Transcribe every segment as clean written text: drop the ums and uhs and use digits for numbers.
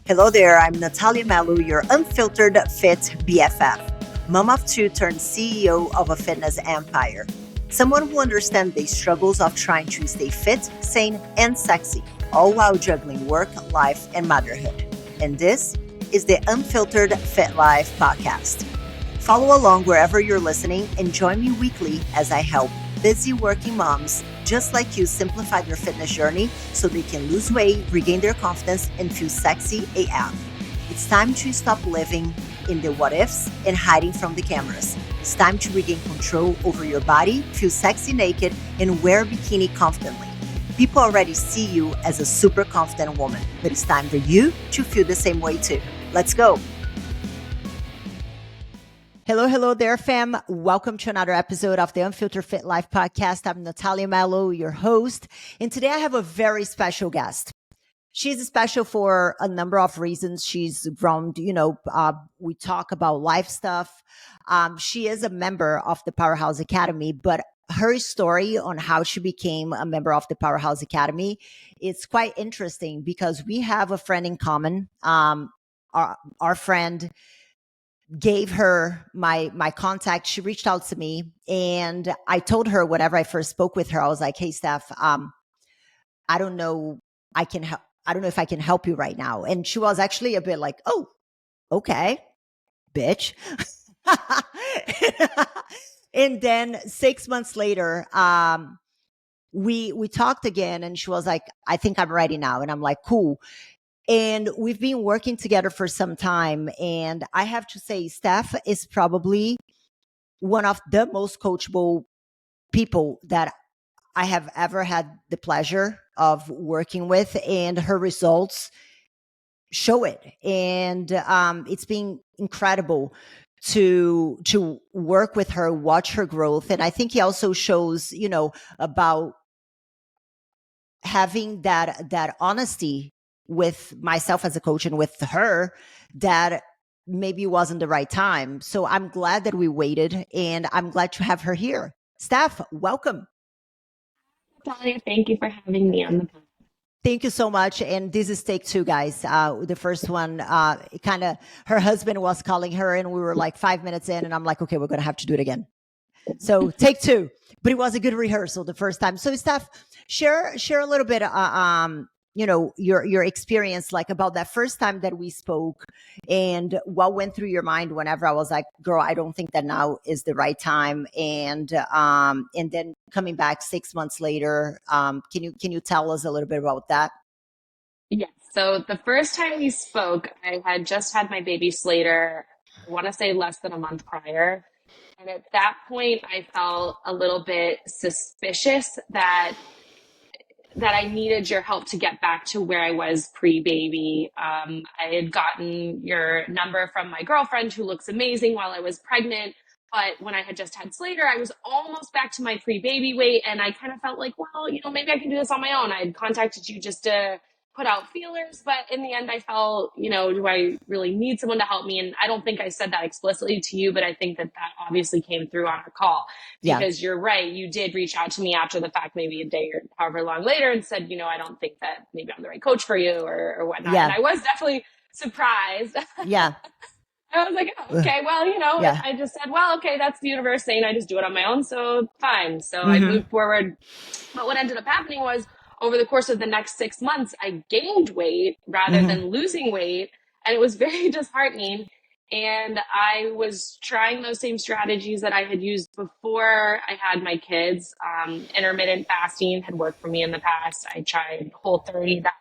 Hello there, I'm Nathalia Melo, your unfiltered fit BFF, mom of two turned CEO of a fitness empire. Someone who understands the struggles of trying to stay fit, sane, and sexy, all while juggling work, life, and motherhood. And this is the Unfiltered Fit Life podcast. Follow along wherever you're listening and join me weekly as I help busy working moms just like you simplify their fitness journey so they can lose weight, regain their confidence, and feel sexy AF. It's time to stop living in the what ifs and hiding from the cameras. It's time to regain control over your body, feel sexy naked, and wear a bikini confidently. People already see you as a super confident woman, but it's time for you to feel the same way too. Let's go. Hello there, fam. Welcome to another episode of the Unfiltered Fit Life podcast. I'm Nathalia Melo, your host. And today I have a very special guest. She's special for a number of reasons. She's from, we talk about life stuff. She is a member of the Powerhouse Academy, but her story on how she became a member of the Powerhouse Academy is quite interesting because we have a friend in common. Our friend gave her my contact. She reached out to me and I told her whenever I first spoke with her, I was like, hey, Steph, I don't know. I don't know if I can help you right now. And she was actually a bit like, oh, okay, bitch. And then 6 months later, we talked again and she was like, I think I'm ready now. And I'm like, cool. And we've been working together for some time. And I have to say, Steph is probably one of the most coachable people that I have ever had the pleasure of working with. And her results show it. And it's been incredible to work with her, watch her growth. And I think he also shows, about having that honesty with myself as a coach and with her that maybe wasn't the right time. So I'm glad that we waited and I'm glad to have her here. Steph, welcome. Natalia, thank you for having me on the podcast. Thank you so much. And this is take two, guys. The first one, her husband was calling her and we were like 5 minutes in and I'm like, okay, we're going to have to do it again. So take two, but it was a good rehearsal the first time. So Steph, share a little bit, your experience, like about that first time that we spoke and what went through your mind whenever I was like, girl, I don't think that now is the right time. And then coming back 6 months later, can you tell us a little bit about that? Yes. So the first time we spoke, I had just had my baby Slater, I want to say less than a month prior. And at that point, I felt a little bit suspicious that I needed your help to get back to where I was pre-baby. I had gotten your number from my girlfriend who looks amazing while I was pregnant. But when I had just had Slater, I was almost back to my pre-baby weight. And I kind of felt like, well, maybe I can do this on my own. I had contacted you just to put out feelers. But in the end, I felt, do I really need someone to help me? And I don't think I said that explicitly to you, but I think that obviously came through on our call. Because You're right. You did reach out to me after the fact, maybe a day or however long later and said, I don't think that maybe I'm the right coach for you or whatnot. Yeah. And I was definitely surprised. Yeah. I was like, oh, okay, well, I just said, well, okay, that's the universe saying I just do it on my own. So fine. So I moved forward. But what ended up happening was over the course of the next 6 months, I gained weight rather than losing weight. And it was very disheartening. And I was trying those same strategies that I had used before I had my kids. Intermittent fasting had worked for me in the past. I tried Whole30 that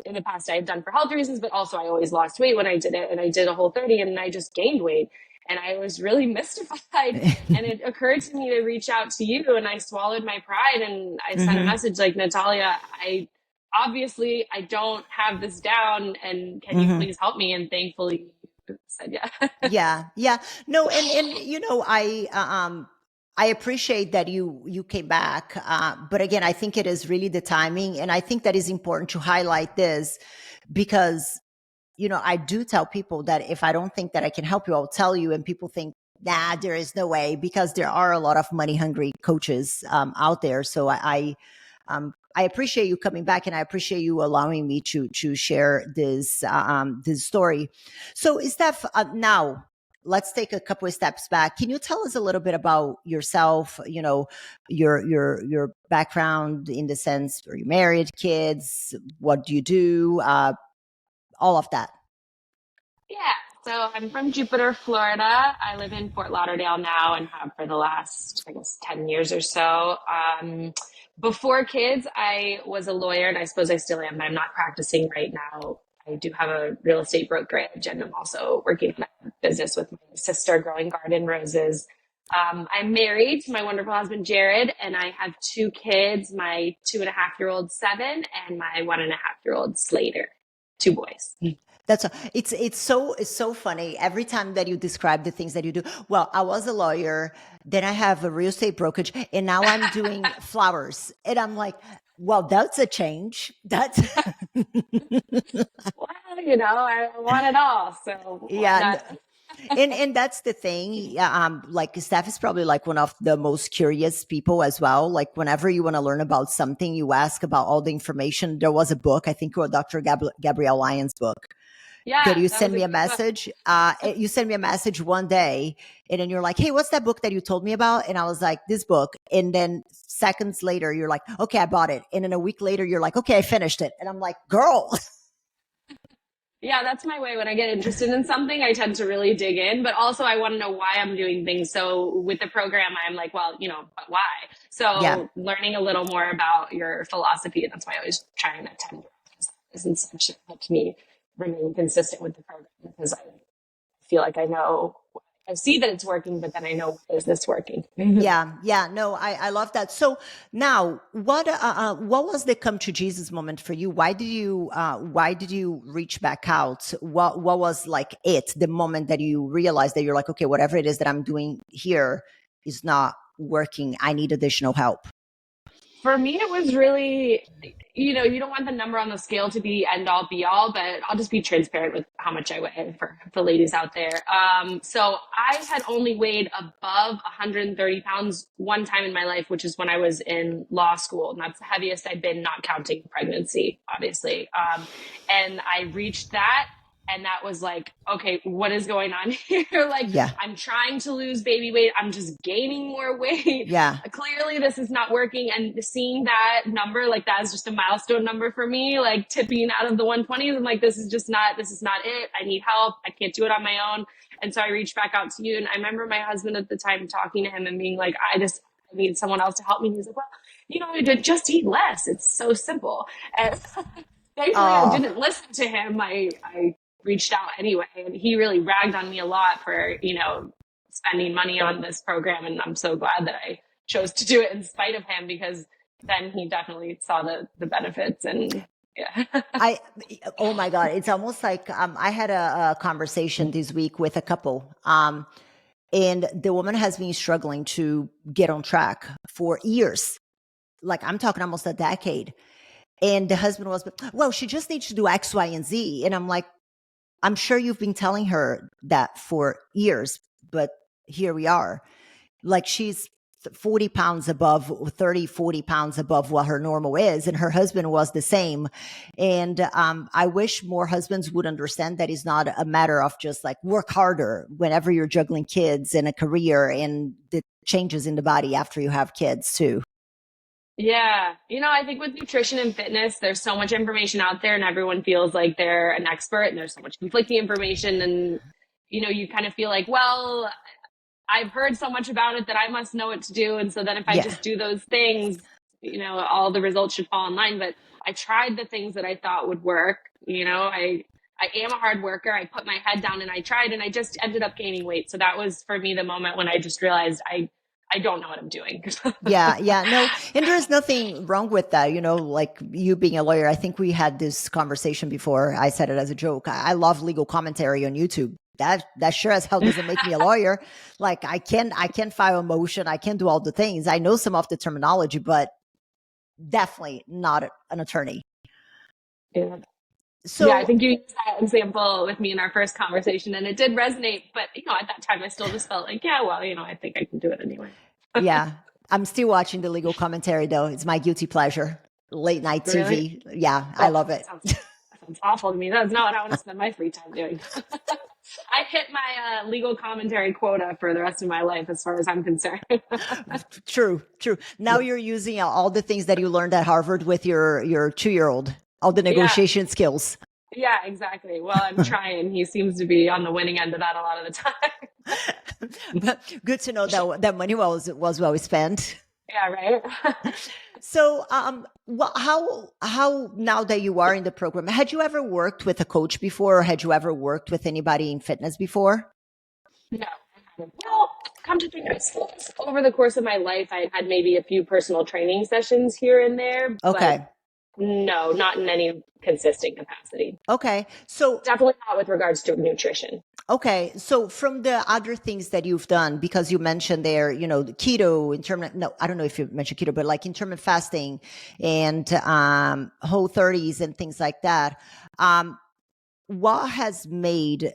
in the past I had done for health reasons, but also I always lost weight when I did it. And I did a Whole30 and I just gained weight. And I was really mystified. And it occurred to me to reach out to you, and I swallowed my pride and I sent a message like, Natalia, I don't have this down, and can you please help me? And thankfully you said yeah. Yeah. No, and I appreciate that you came back. But again, I think it is really the timing. And I think that is important to highlight this because, I do tell people that if I don't think that I can help you, I'll tell you. And people think, nah, there is no way, because there are a lot of money hungry coaches out there. So I I appreciate you coming back, and I appreciate you allowing me to share this story. So, Steph, now let's take a couple of steps back. Can you tell us a little bit about yourself? You know, your background in the sense, are you married, kids? What do you do? All of that. Yeah, so I'm from Jupiter, Florida. I live in Fort Lauderdale now and have for the last, I guess, 10 years or so. Before kids, I was a lawyer, and I suppose I still am, but I'm not practicing right now. I do have a real estate brokerage, and I'm also working in a business with my sister, growing garden roses. I'm married to my wonderful husband, Jared, and I have two kids, my 2.5-year-old, Seven, and my 1.5-year-old, Slater, two boys. That's it's so funny every time that you describe the things that you do. Well, I was a lawyer, then I have a real estate brokerage, and now I'm doing flowers. And I'm like, well, that's a change. That's Well, I want it all, so why yeah. not? And that's the thing. Yeah, like Steph is probably like one of the most curious people as well. Like whenever you want to learn about something, you ask about all the information. There was a book, I think, or Dr. Gabrielle Lyons' book that Yeah, you that was send a me a good book. message. You send me a message one day, and then you're like, "Hey, what's that book that you told me about?" And I was like, "This book." And then seconds later, you're like, "Okay, I bought it." And then a week later, you're like, "Okay, I finished it." And I'm like, "Girl." Yeah, that's my way. When I get interested in something, I tend to really dig in, but also I want to know why I'm doing things. So with the program, I'm like, well, but why? Yeah. So learning a little more about your philosophy, and that's why I always try and attend classes and such. It helps me remain consistent with the program because I feel like I see that it's working, but then I know, why is this working? Yeah, yeah, no, I love that. So now, what was the come to Jesus moment for you? Why did you reach back out? What was like the moment that you realized that you're like, okay, whatever it is that I'm doing here is not working. I need additional help. For me, it was really, you don't want the number on the scale to be end all be all, but I'll just be transparent with how much I weigh for the ladies out there. So I had only weighed above 130 pounds one time in my life, which is when I was in law school. And that's the heaviest I'd been, not counting pregnancy, obviously. And I reached that. And that was like, okay, what is going on here? Like, Yeah, I'm trying to lose baby weight. I'm just gaining more weight. yeah, Clearly this is not working. And seeing that number, like that is just a milestone number for me, like tipping out of the 120s. I'm like, this is not it. I need help. I can't do it on my own. And so I reached back out to you. And I remember my husband at the time talking to him and being like, I need someone else to help me. And he's like, well, just eat less. It's so simple. And thankfully I oh, didn't listen to him. I reached out anyway, and he really ragged on me a lot for, spending money on this program. And I'm so glad that I chose to do it in spite of him, because then he definitely saw the benefits. And yeah. I oh my God, it's almost like I had a conversation this week with a couple. And the woman has been struggling to get on track for years. Like I'm talking almost a decade. And the husband was, well, she just needs to do X, Y, and Z. And I'm like, I'm sure you've been telling her that for years, but here we are. Like she's 40 pounds above, 30, 40 pounds above what her normal is. And her husband was the same. And I wish more husbands would understand that it's not a matter of just like work harder whenever you're juggling kids and a career and the changes in the body after you have kids too. Yeah. I think with nutrition and fitness, there's so much information out there, and everyone feels like they're an expert, and there's so much conflicting information. And, you kind of feel like, well, I've heard so much about it that I must know what to do. And so then if I Yeah. just do those things, all the results should fall in line. But I tried the things that I thought would work. I am a hard worker. I put my head down and I tried, and I just ended up gaining weight. So that was for me the moment when I just realized I don't know what I'm doing. Yeah, yeah, no, and there's nothing wrong with that. Like you being a lawyer, I think we had this conversation before. I said it as a joke. I love legal commentary on YouTube. That sure as hell doesn't make me a lawyer. Like I can file a motion, I can do all the things. I know some of the terminology, but definitely not an attorney. Yeah. Yeah, I So think you used that example with me in our first conversation, and it did resonate. But, at that time, I still just felt like, yeah, well, I think I can do it anyway. yeah, I'm still watching the legal commentary though. It's my guilty pleasure. Late night Really? TV. Yeah, I Oh, love it. that sounds awful to me. That's not what I want to spend my free time doing. I hit my legal commentary quota for the rest of my life, as far as I'm concerned. True, true. Now you're using all the things that you learned at Harvard with your 2-year-old, all the Yeah, negotiation skills. yeah, exactly. Well, I'm trying. He seems to be on the winning end of that a lot of the time. But good to know that that money was well spent. Yeah, right. So, how now that you are in the program, had you ever worked with a coach before, or had you ever worked with anybody in fitness before? No, I haven't. Well, come to think of it, over the course of my life, I had maybe a few personal training sessions here and there, but Okay, no, not in any consistent capacity. okay. So Definitely not with regards to nutrition. okay, so from the other things that you've done, because you mentioned there, the keto, intermittent, no, I don't know if you mentioned keto, but like intermittent fasting and whole 30s and things like that. Um, what has made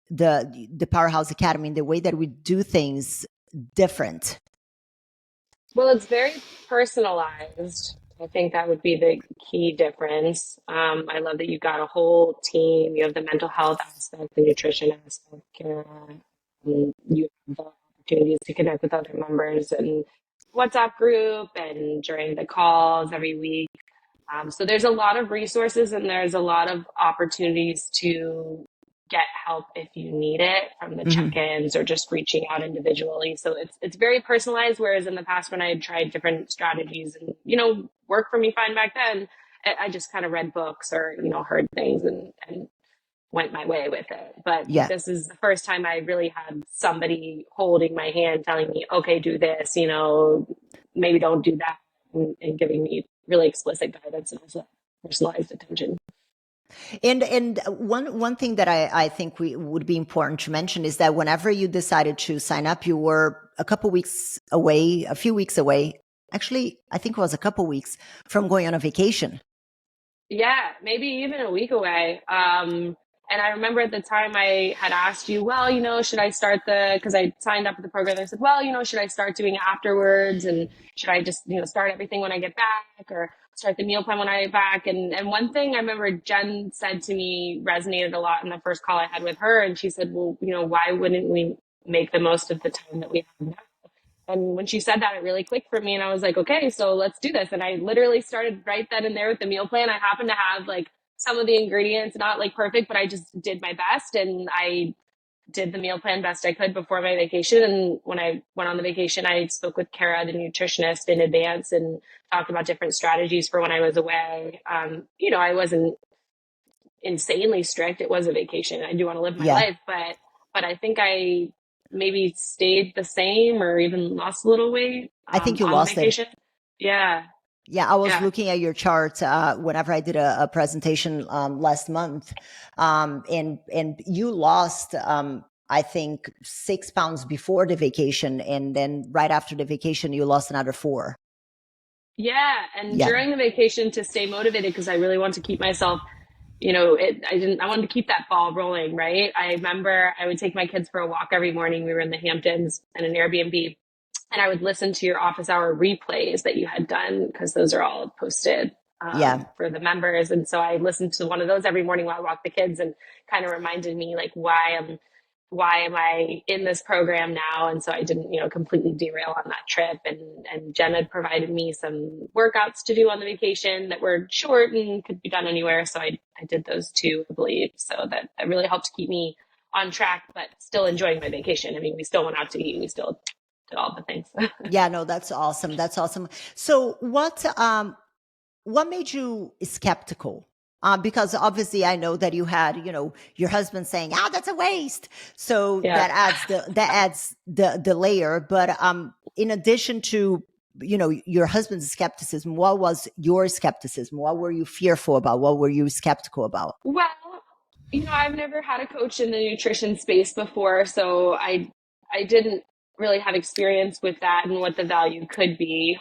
the Powerhouse Academy, the way that we do things, different? Well, it's very personalized. I think that would be the key difference. I love that you've got a whole team. You have the mental health aspect, the nutrition aspect, you have the opportunities to connect with other members and WhatsApp group and during the calls every week. So there's a lot of resources and there's a lot of opportunities to get help if you need it from the Hmm. check-ins or just reaching out individually. So it's very personalized. Whereas in the past when I had tried different strategies and, worked for me fine back then, I just kind of read books or, heard things and went my way with it. But Yeah. this is the first time I really had somebody holding my hand telling me, okay, do this, maybe don't do that, and giving me really explicit guidance and also personalized attention. And one thing that I think we would be important to mention is that whenever you decided to sign up, you were a couple weeks away, a few weeks away. Actually, I think it was a couple weeks from going on a vacation. Yeah, maybe even a week away. And I remember at the time I had asked you, well, should I start because I signed up for the program. I said, well, should I start doing it afterwards? And should I just, start everything when I get back or start the meal plan when I get back? And one thing I remember Jen said to me resonated a lot in the first call I had with her. And she said, well, why wouldn't we make the most of the time that we have now? And when she said that, it really clicked for me. And I was like, okay, so let's do this. And I literally started right then and there with the meal plan. I happened to have like some of the ingredients, not like perfect, but I just did my best. And I did the meal plan best I could before my vacation. And when I went on the vacation, I spoke with Kara, the nutritionist, in advance and talked about different strategies for when I was away. I wasn't insanely strict. It was a vacation. I do want to live my Yeah, life, but I think I maybe stayed the same or even lost a little weight I think you on the lost it. vacation. Yeah, Yeah, I was yeah, looking at your chart whenever I did a presentation last month, and you lost, I think, 6 pounds before the vacation, and then right after the vacation, you lost another 4. yeah. And Yeah, during the vacation, to stay motivated because I really want to keep myself. I wanted to keep that ball rolling, right? I remember I would take my kids for a walk every morning. We were in the Hamptons in an Airbnb, and I would listen to your office hour replays that you had done because those are all posted yeah, for the members. And so I listened to one of those every morning while I walked the kids and kind of reminded me like why am I in this program now? And so I didn't, completely derail on that trip. And Jen had provided me some workouts to do on the vacation that were short and could be done anywhere. So I did those too, I believe. So that really helped keep me on track, but still enjoying my vacation. I mean, we still went out to eat. We still did all the things. yeah. No, that's awesome. That's awesome. So, what made you skeptical? Because obviously, I know that you had, your husband saying, "Ah, that's a waste." So Yeah. that adds the layer. But in addition to your husband's skepticism, what was your skepticism? What were you fearful about? What were you skeptical about? Well, I've never had a coach in the nutrition space before, so I didn't really have experience with that and what the value could be.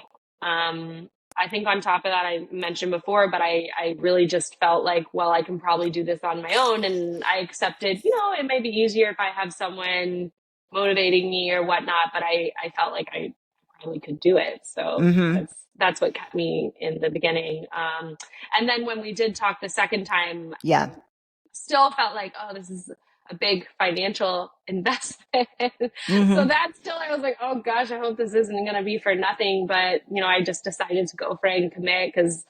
I think on top of that, I mentioned before, but I really just felt like, well, I can probably do this on my own, and I accepted, it may be easier if I have someone motivating me or whatnot, but I felt like I probably could do it. So Mm-hmm. that's what kept me in the beginning. And then when we did talk the second time, Yeah. still felt like, oh, this is a big financial investment. So Mm-hmm. that still, I was like, oh gosh, I hope this isn't going to be for nothing. But, I just decided to go for it and commit because,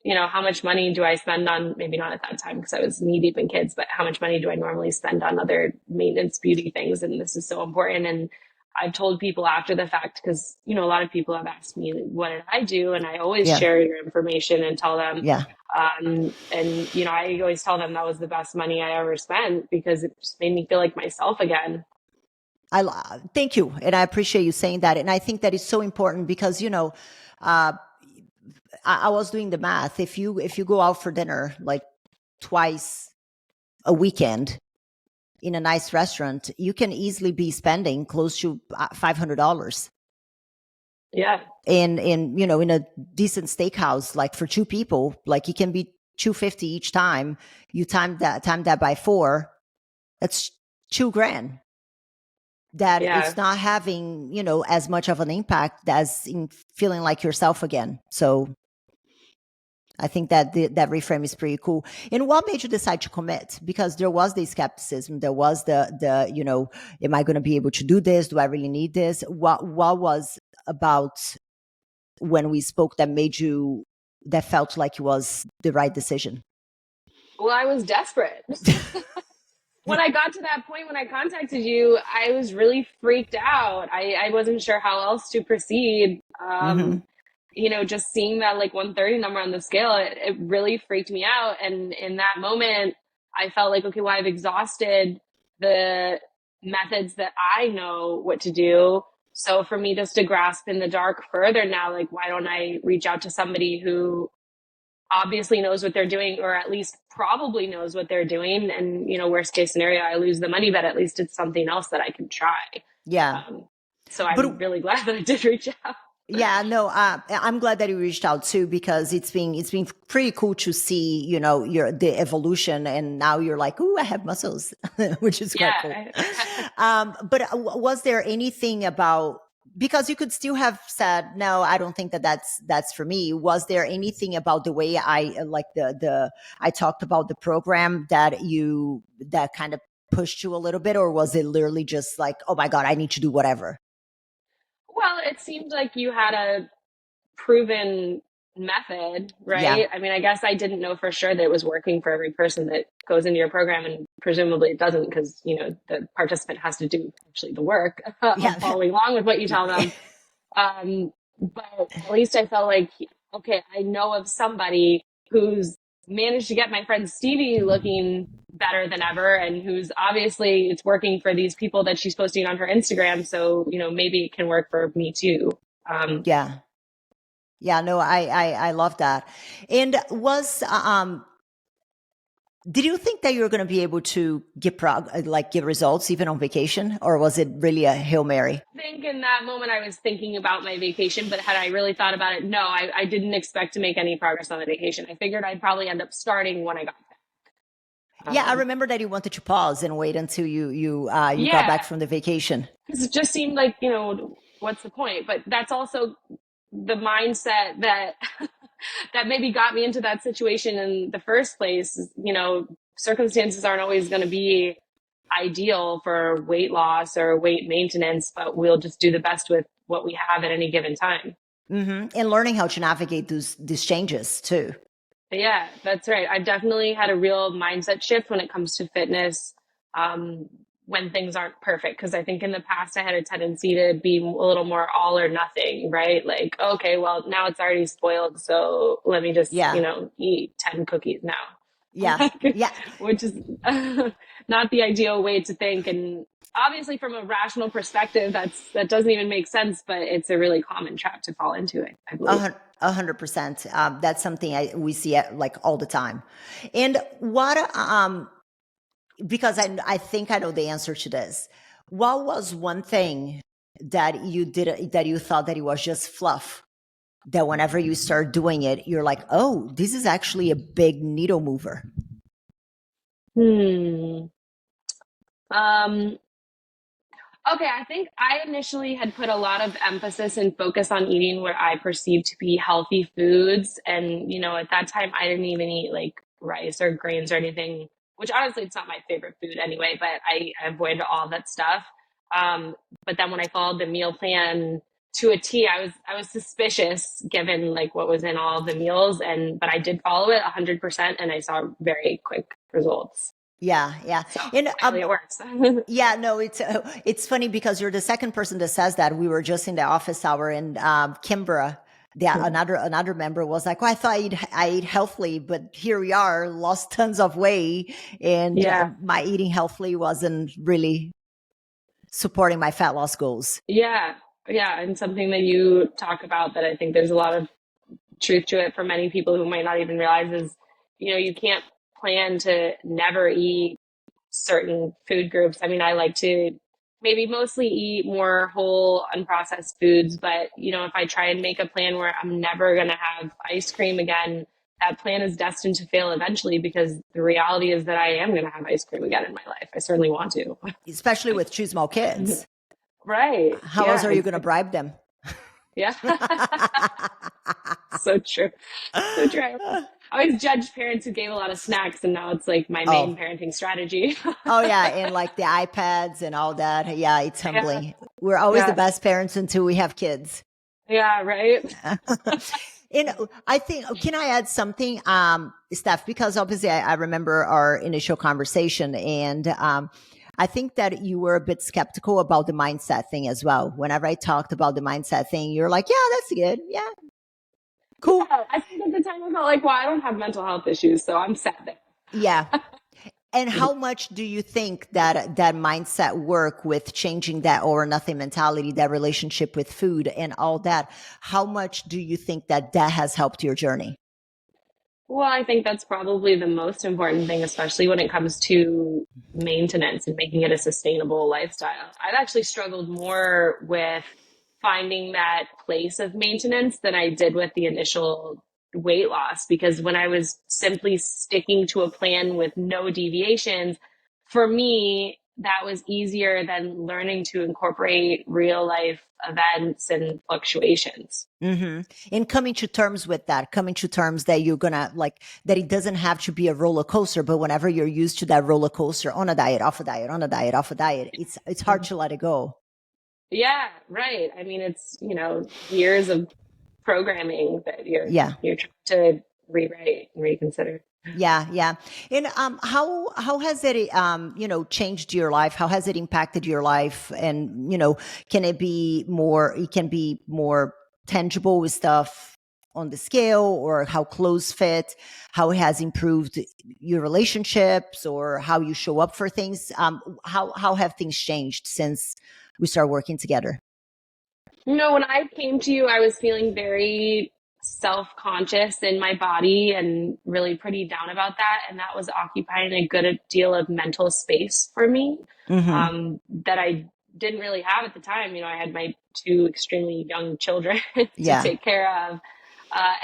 how much money do I spend on, maybe not at that time because I was knee deep in kids, but how much money do I normally spend on other maintenance beauty things? And this is so important. And I've told people after the fact, because, a lot of people have asked me, what did I do? And I always Yeah. share your information and tell them, Yeah. and, I always tell them that was the best money I ever spent because it just made me feel like myself again. Thank you. And I appreciate you saying that. And I think that is so important because, I was doing the math. If you go out for dinner like twice a weekend in a nice restaurant, you can easily be spending close to $500. Yeah. In a decent steakhouse, like for two people, like it can be 250 each time. You time that by four, that's $2,000. That it's Yeah. not having as much of an impact as in feeling like yourself again. So I think that that reframe is pretty cool. And what made you decide to commit? Because there was the skepticism, there was the am I going to be able to do this? Do I really need this? What was about when we spoke that felt like it was the right decision? Well, I was desperate. When I got to that point, when I contacted you, I was really freaked out. I wasn't sure how else to proceed. Mm-hmm. Just seeing that like 130 number on the scale, it really freaked me out. And in that moment, I felt like, okay, well, I've exhausted the methods that I know what to do. So for me just to grasp in the dark further now, like, why don't I reach out to somebody who obviously knows what they're doing, or at least probably knows what they're doing. And, worst case scenario, I lose the money, but at least it's something else that I can try. Yeah. Um, so I'm But really glad that I did reach out. yeah, no, I'm glad that you reached out too, because it's been pretty cool to see, the evolution, and now you're like, ooh, I have muscles, which is quite cool. Yeah. But was there anything about, because you could still have said, no, I don't think that's for me. Was there anything about the way I talked about the program that kind of pushed you a little bit, or was it literally just like, oh my God, I need to do whatever? Well, it seemed like you had a proven method, Yeah. right? I mean, I guess I didn't know for sure that it was working for every person that goes into your program, and presumably it doesn't because, the participant has to do actually the work of Yeah. following along with what you tell them. But at least I felt like, okay, I know of somebody who's managed to get my friend Stevie looking better than ever, and who's obviously it's working for these people that she's posting on her Instagram. So, maybe it can work for me too. Yeah. Yeah, no, I love that. And did you think that you were going to be able to get results even on vacation, or was it really a Hail Mary? I think in that moment I was thinking about my vacation, but had I really thought about it, no, I didn't expect to make any progress on the vacation. I figured I'd probably end up starting when I got back. Yeah, I remember that you wanted to pause and wait until you got Yeah, back from the vacation. because it just seemed like, what's the point? But that's also the mindset that that maybe got me into that situation in the first place. Circumstances aren't always going to be ideal for weight loss or weight maintenance, but we'll just do the best with what we have at any given time. And learning how to navigate these changes too. Yeah, that's right. I've definitely had a real mindset shift when it comes to fitness, when things aren't perfect. Because I think in the past I had a tendency to be a little more all or nothing, right? Like, okay, well, now it's already spoiled, so let me just, Yeah, eat 10 cookies now, yeah, yeah. which is not the ideal way to think. And obviously, from a rational perspective, that doesn't even make sense, but it's a really common trap to fall into, I believe. 100%. That's something we see like all the time. And what because I think I know the answer to this. What was one thing that you did that you thought that it was just fluff? That whenever you start doing it, you're like, oh, this is actually a big needle mover. Hmm. Um, Okay, I think I initially had put a lot of emphasis and focus on eating what I perceived to be healthy foods. And, at that time, I didn't even eat like rice or grains or anything, which honestly, it's not my favorite food anyway, but I avoided all that stuff. Um, but then when I followed the meal plan to a T, I was suspicious given like what was in all the meals. But I did follow it 100% and I saw very quick results. Yeah, yeah. So And clearly it works. yeah, no, it's funny because you're the second person that says that. We were just in the office hour, and Kimbra, another member, was like, "Oh, I thought I eat healthily, but here we are, lost tons of weight, and Yeah. my eating healthily wasn't really supporting my fat loss goals." Yeah, yeah, and something that you talk about that I think there's a lot of truth to it for many people who might not even realize is, you can't plan to never eat certain food groups. I mean, I like to maybe mostly eat more whole, unprocessed foods, but if I try and make a plan where I'm never going to have ice cream again, that plan is destined to fail eventually because the reality is that I am going to have ice cream again in my life. I certainly want to. Especially with two small kids. Right. How else Yeah, are you going to bribe them? yeah. So true. So true. I always judged parents who gave a lot of snacks, and now it's like my main Oh, parenting strategy. oh yeah, and like the iPads and all that. Yeah, it's Yeah, humbling. We're always the yeah, best parents until we have kids. yeah, right. And I think, can I add something, Steph? Because obviously I remember our initial conversation, and I think that you were a bit skeptical about the mindset thing as well. Whenever I talked about the mindset thing, you're like, yeah, that's good. Yeah, cool. Yeah, I think at the time I felt like, well, I don't have mental health issues, so I'm set there. Yeah. And how much do you think that mindset work with changing that all or nothing mentality, that relationship with food and all that? How much do you think that has helped your journey? Well, I think that's probably the most important thing, especially when it comes to maintenance and making it a sustainable lifestyle. I've actually struggled more with finding that place of maintenance than I did with the initial weight loss because when I was simply sticking to a plan with no deviations, for me, that was easier than learning to incorporate real life events and fluctuations. Mm-hmm. And coming to terms with that, coming to terms that you're gonna like that it doesn't have to be a roller coaster, but whenever you're used to that roller coaster, on a diet, off a diet, on a diet, off a diet, it's hard to let it go. Yeah, right. I mean, it's, years of programming that you're Yeah. you're trying to rewrite and reconsider. Yeah, yeah. And how has it changed your life? How has it impacted your life? And can it be more? It can be more tangible with stuff on the scale, or how clothes fit, how it has improved your relationships, or how you show up for things. How have things changed since we started working together? When I came to you, I was feeling very self-conscious in my body and really pretty down about that. And that was occupying a good deal of mental space for me Mm-hmm. that I didn't really have at the time. I had my two extremely young children to Yeah. take care of.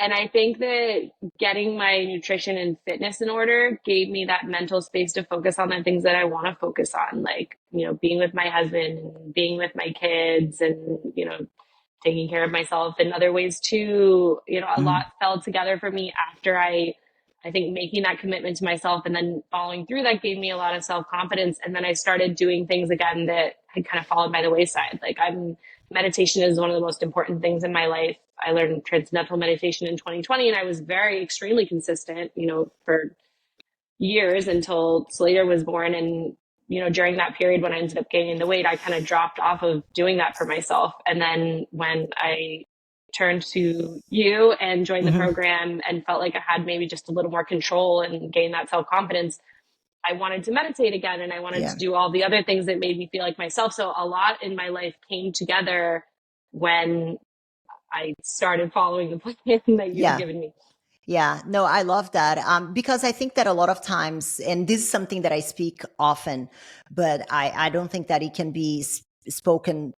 And I think that getting my nutrition and fitness in order gave me that mental space to focus on the things that I want to focus on, like, being with my husband and being with my kids and, taking care of myself in other ways too. A Mm-hmm. lot fell together for me after I think making that commitment to myself and then following through that gave me a lot of self confidence. And then I started doing things again that had kind of fallen by the wayside. Like meditation is one of the most important things in my life. I learned transcendental meditation in 2020 and I was very extremely consistent, for years until Slater was born. And, during that period when I ended up gaining the weight, I kind of dropped off of doing that for myself. And then when I turned to you and joined the Mm-hmm. program and felt like I had maybe just a little more control and gained that self confidence, I wanted to meditate again and I wanted Yeah. to do all the other things that made me feel like myself. So a lot in my life came together when I started following the plan that you had Yeah. given me. Yeah, no, I love that. Because I think that a lot of times, and this is something that I speak often, but I don't think that it can be spoken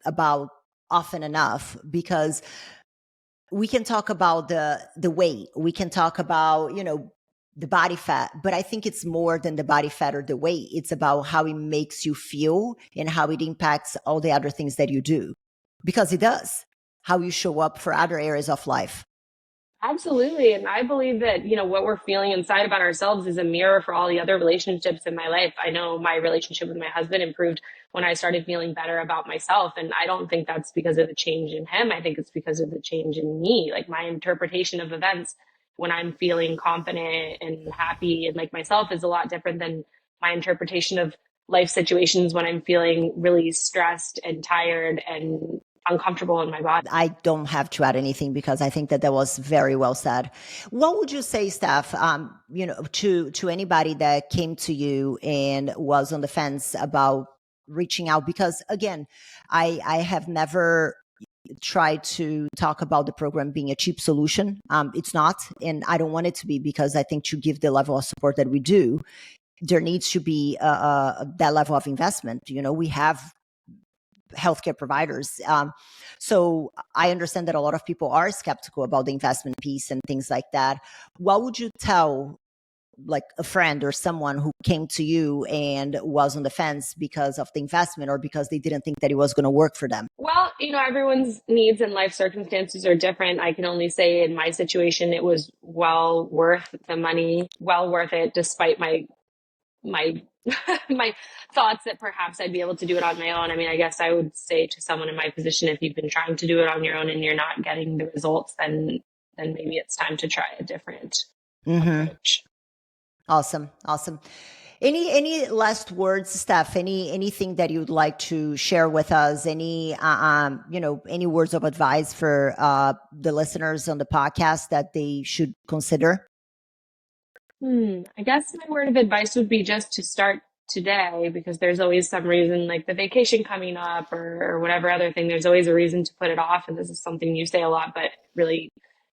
about often enough, because we can talk about the weight. We can talk about, the body fat, but I think it's more than the body fat or the weight. It's about how it makes you feel and how it impacts all the other things that you do, because it does, how you show up for other areas of life. Absolutely. And I believe that, what we're feeling inside about ourselves is a mirror for all the other relationships in my life. I know my relationship with my husband improved when I started feeling better about myself. And I don't think that's because of the change in him. I think it's because of the change in me. Like my interpretation of events when I'm feeling confident and happy and like myself is a lot different than my interpretation of life situations when I'm feeling really stressed and tired and uncomfortable in my body. I don't have to add anything because I think that was very well said. What would you say, Steph, to anybody that came to you and was on the fence about reaching out? Because again, I have never tried to talk about the program being a cheap solution. It's not, and I don't want it to be, because I think to give the level of support that we do, there needs to be that level of investment. We have healthcare providers. So I understand that a lot of people are skeptical about the investment piece and things like that. What would you tell like a friend or someone who came to you and was on the fence because of the investment or because they didn't think that it was going to work for them? Well, everyone's needs and life circumstances are different. I can only say in my situation, it was well worth the money, well worth it, despite my my thoughts that perhaps I'd be able to do it on my own. I mean, I guess I would say to someone in my position, if you've been trying to do it on your own and you're not getting the results, then maybe it's time to try a different approach. Awesome. Any last words, Steph? Anything that you'd like to share with us? Any words of advice for the listeners on the podcast that they should consider? I guess my word of advice would be just to start today, because there's always some reason, like the vacation coming up or whatever other thing, there's always a reason to put it off. And this is something you say a lot, but really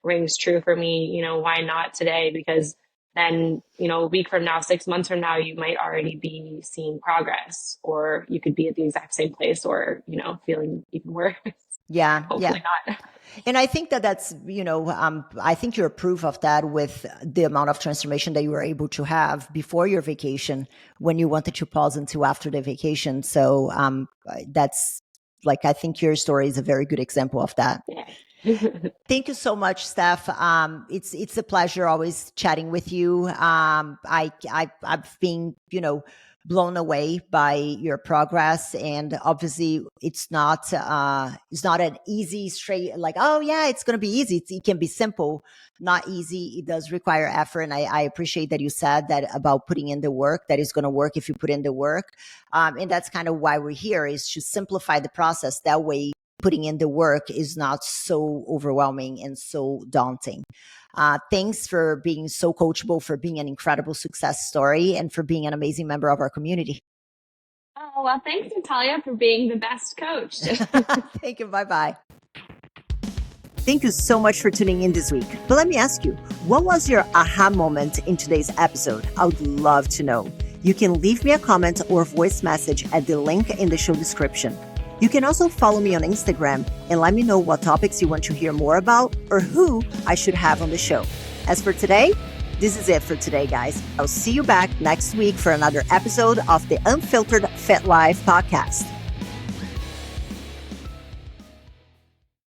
rings true for me. Why not today? Because then, a week from now, 6 months from now, you might already be seeing progress, or you could be at the exact same place or, feeling even worse. Yeah. Hopefully not. And I think that's, I think you're proof of that with the amount of transformation that you were able to have before your vacation when you wanted to pause until after the vacation. So that's like, I think your story is a very good example of that. Yeah. Thank you so much, Steph. It's a pleasure always chatting with you. I've been, blown away by your progress, and obviously it's not an easy straight like, oh yeah, it's going to be easy. It can be simple, not easy. It does require effort, and I appreciate that you said that about putting in the work. That is going to work if you put in the work, and that's kind of why we're here, is to simplify the process. That way, putting in the work is not so overwhelming and so daunting. Thanks for being so coachable, for being an incredible success story, and for being an amazing member of our community. Oh, well, thanks, Nathalia, for being the best coach. Thank you. Bye-bye. Thank you so much for tuning in this week. But let me ask you, what was your aha moment in today's episode? I would love to know. You can leave me a comment or voice message at the link in the show description. You can also follow me on Instagram and let me know what topics you want to hear more about or who I should have on the show. As for today, this is it for today, guys. I'll see you back next week for another episode of the Unfiltered Fit Life podcast.